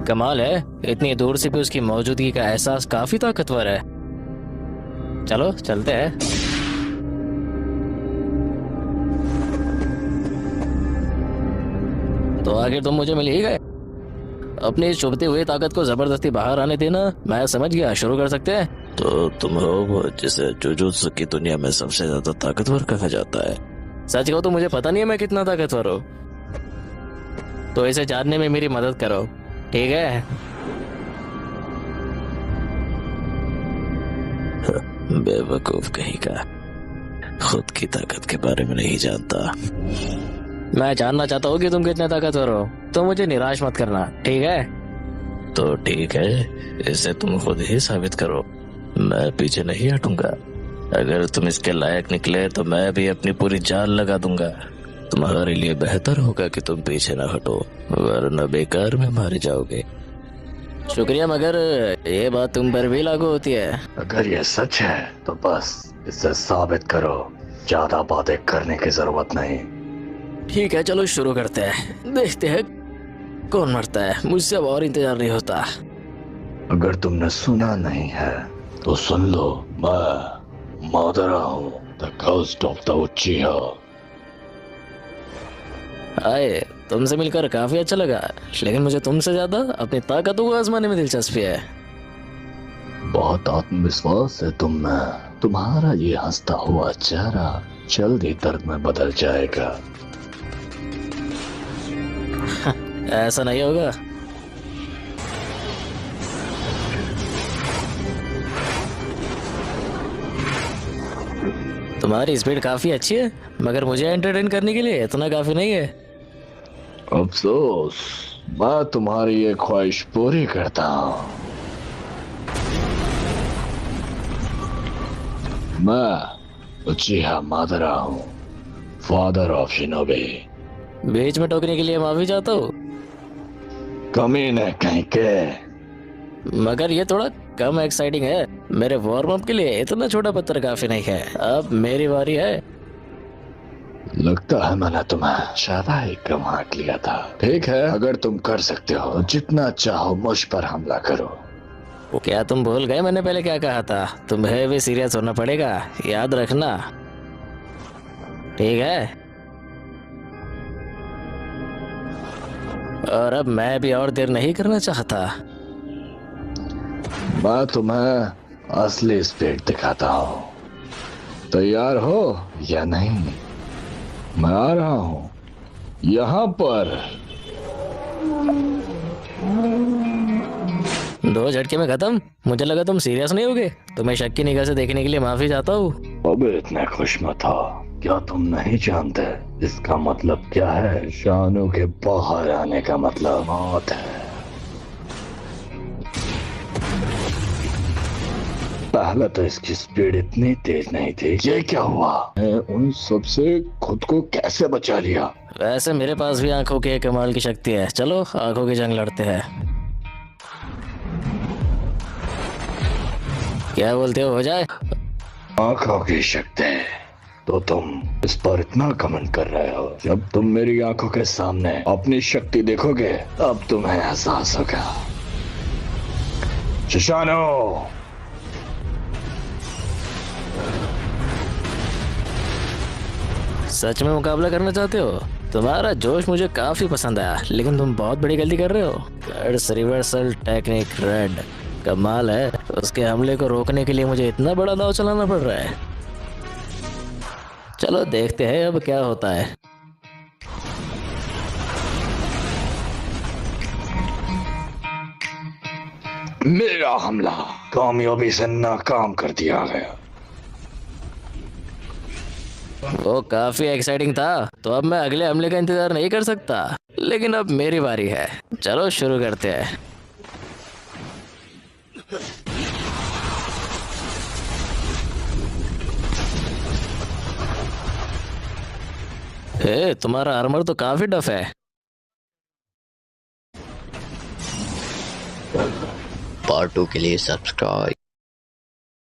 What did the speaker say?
कमाल है, इतनी दूर से भी उसकी मौजूदगी का एहसास काफी ताकतवर है। चलो चलते हैं। तो आखिर तुम मुझे मिल ही गए। अपनी इस चुभती हुई ताकत को जबरदस्ती बाहर आने देना, मैं समझ गया, शुरू कर सकते हैं। तो तुम हो वो जिसे जुजुत्सु की दुनिया में सबसे ज्यादा ताकतवर कहा जाता है। सच कहो तो मुझे पता नहीं है मैं कितना ताकतवर हूँ, तो इसे जानने में मेरी मदद करो, ठीक है? बेवकूफ कहीं का, खुद की ताकत के बारे में नहीं जानता। मैं जानना चाहता हूँ कि तुम कितने ताकतवर हो, तो मुझे निराश मत करना, ठीक है? तो ठीक है, इसे तुम खुद ही साबित करो, मैं पीछे नहीं हटूंगा। अगर तुम इसके लायक निकले तो मैं भी अपनी पूरी जान लगा दूंगा। तुम्हारे लिए बेहतर होगा कि तुम पीछे न हटो, वरना बेकार में मारे जाओगे। शुक्रिया, मगर ये बात तुम पर भी लागू होती है। अगर ये सच है तो बस इसे साबित करो, ज्यादा बातें करने की जरूरत नहीं। ठीक है, चलो शुरू करते हैं, देखते हैं कौन मरता है। मुझसे अब और इंतजार नहीं होता। अगर तुमने सुना नहीं है तो सुन लो, मैं मादरा हूँ, द घोस्ट ऑफ द उचिहा। आए, तुमसे मिलकर काफी अच्छा लगा, लेकिन मुझे तुमसे ज्यादा अपनी ताकतों को आजमाने में दिलचस्पी है। बहुत आत्मविश्वास है तुम में। तुम्हारा ये हंसता हुआ चेहरा जल्द ही दर्द में बदल जाएगा। ऐसा नहीं होगा। तुम्हारी स्पीड काफी अच्छी है, मगर मुझे एंटरटेन करने के लिए इतना काफी नहीं है। अफसोस, मैं तुम्हारी ये ख्वाहिश पूरी करता हूँ। मैं उचिहा मादरा हूँ, फादर ऑफ शिनोबी। बीच में टोकने के लिए माफी चाहता हूँ, कमीने कहीं के। मगर ये थोड़ा कम एक्साइटिंग है। मेरे वार्म अप के लिए इतना छोटा पत्थर काफी नहीं है। अब मेरी बारी है। लगता है मैंने तुम्हें ज्यादा ही कम आंक लिया था। ठीक है, अगर तुम कर सकते हो तो जितना चाहो मुझ पर हमला करो। क्या तुम भूल गए मैंने पहले क्या कहा था? तुम्हें भी सीरियस होना पड़ेगा, याद रखना, ठीक है? और अब मैं भी और देर नहीं करना चाहता। मैं तुम्हें असली स्पीड दिखाता हूँ। तैयार हो या नहीं? मैं आ रहा हूँ यहाँ पर। 2 झटके में खत्म। मुझे लगा तुम सीरियस नहीं होगे। तुम्हें शक की निगाह से देखने के लिए माफी चाहता हूँ। अब इतने खुश मत हो। क्या तुम नहीं जानते इसका मतलब क्या है? शानों के बाहर आने का मतलब मौत है। पहले तो इसकी स्पीड इतनी तेज नहीं थी। ये क्या हुआ? उन सबसे खुद को कैसे बचा लिया? वैसे मेरे पास भी आंखों की एक कमाल की शक्ति है। चलो आंखों की जंग लड़ते हैं। क्या बोलते हो जाए? आंखों की शक्ति? तो तुम इस पर इतना घमंड कर रहे हो। जब तुम मेरी आंखों के सामने अपनी शक्ति देखोगे तब तुम्हें एहसास होगा। शिशानो, सच में मुकाबला करना चाहते हो? तुम्हारा जोश मुझे काफी पसंद आया, लेकिन तुम बहुत बड़ी गलती कर रहे हो। रिवर्सल टेक्निक रेड कमाल है। उसके हमले को रोकने के लिए मुझे इतना बड़ा दांव चलाना पड़ रहा है। चलो देखते हैं अब क्या होता है। मेरा हमला कामयाबी से नाकाम कर दिया गया। वो काफी एक्साइटिंग था, तो अब मैं अगले हमले का इंतजार नहीं कर सकता। लेकिन अब मेरी बारी है। चलो शुरू करते हैं। तुम्हारा आर्मर तो काफी टफ है। पार्ट 2 के लिए सब्सक्राइब